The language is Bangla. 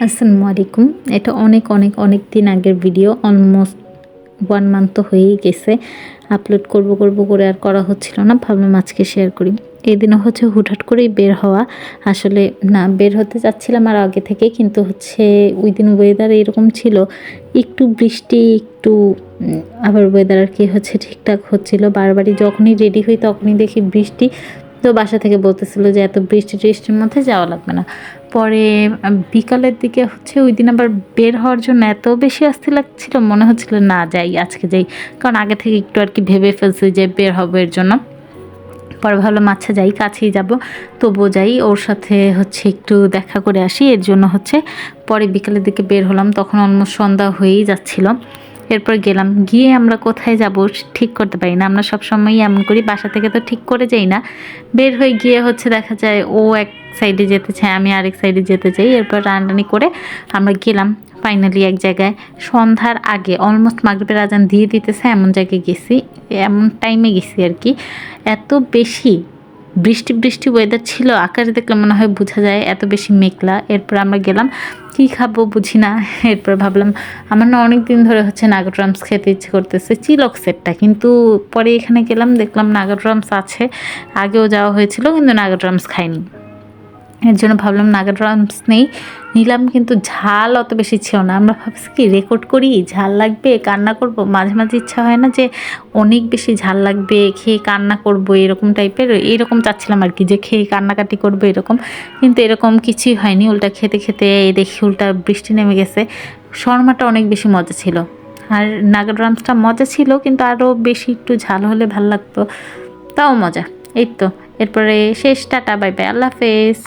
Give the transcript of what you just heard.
আসসালামু আলাইকুম। এটা অনেক অনেক অনেক দিন আগের ভিডিও, অলমোস্ট 1 মান্থ তো হয়েই গেছে। আপলোড করব করব করে আর করা হচ্ছিল না, ভাবলাম আজকে শেয়ার করি। এই দিনও হচ্ছে হুটহাট করেই বের হওয়া, আসলে না বের হতে চাচ্ছিলাম আর আগে থেকে, কিন্তু হচ্ছে ওই দিন ওয়েদার এরকম ছিল, একটু বৃষ্টি একটু আবার ওয়েদার আর কি হচ্ছে ঠিকঠাক হচ্ছিল। বারবারই যখনই রেডি হই তখনই দেখি বৃষ্টি। তো বাসা থেকে বলতেছিল যে এত বৃষ্টি টিষ্টির মধ্যে যাওয়া লাগবে না। পরে বিকালের দিকে হচ্ছে ওই দিন আবার বের হওয়ার জন্য এত বেশি অস্থির লাগছিল, মনে হচ্ছিল না যাই, আজকে যাই। কারণ আগে থেকে একটু আর কি ভেবে ফেলছি যে বের হবো এর জন্য। পরে ভাবলাম আচ্ছা যাই, কাছেই যাব, তবুও যাই, ওর সাথে হচ্ছে একটু দেখা করে আসি, এর জন্য হচ্ছে পরে বিকালের দিকে বের হলাম। তখন অলমোস্ট সন্ধ্যা হয়েই যাচ্ছিল। এরপর গেলাম, গিয়ে আমরা কোথায় যাব ঠিক করতে পারি না। আমরা সবসময়ই এমন করি, বাসা থেকে তো ঠিক করে যাই না, বের হয়ে গিয়ে হচ্ছে দেখা যায় ও এক সাইডে যেতে চায়, আমি আরেক সাইডে যেতে চাই। এরপর টানাটানি করে আমরা গেলাম ফাইনালি এক জায়গায়। সন্ধ্যার আগে অলমোস্ট মাগরিবের আজান দিয়ে দিতেছে এমন জায়গায় গেছি, এমন টাইমে গেছি আর কি। এত বেশি বৃষ্টি বৃষ্টি ওয়েদার ছিল, আকাশ দেখলে মনে হয় বোঝা যায় এত বেশি মেঘলা। এরপর আমরা গেলাম, কী খাবো বুঝি না। এরপর ভাবলাম আমার না অনেক দিন ধরে হচ্ছে নাগরড্রামস খেতে ইচ্ছে করতেছে, চিলক সেটটা, কিন্তু পরে এখানে গেলাম দেখলাম নাগরড্রামস আছে, আগেও যাওয়া হয়েছিল কিন্তু নাগরড্রামস খাইনি। এর জন্য ভাবলাম নাগরড্রামস নিলাম, কিন্তু ঝাল অত বেশি ছিল না। আমরা ভাবছি কি রেকর্ড করি, ঝাল লাগবে কান্না করব, মাঝে মাঝে ইচ্ছা হয় না যে অনেক বেশি ঝাল লাগবে খেয়ে কান্না করব, এরকম টাইপের, এরকম চাচ্ছিলাম আর কি, যে খেয়ে কান্নাকাটি করবো এরকম। কিন্তু এরকম কিছুই হয়নি, উল্টা খেতে খেতে দেখি উল্টা বৃষ্টি নেমে গেছে। শর্মাটা অনেক বেশি মজা ছিল, আর নাগরড্রামসটা মজা ছিল, কিন্তু আরও বেশি একটু ঝাল হলে ভাল লাগতো, তাও মজা। এই তো, এরপরে শেষ, টাটা বাই বাই, আল্লাহ হাফেজ।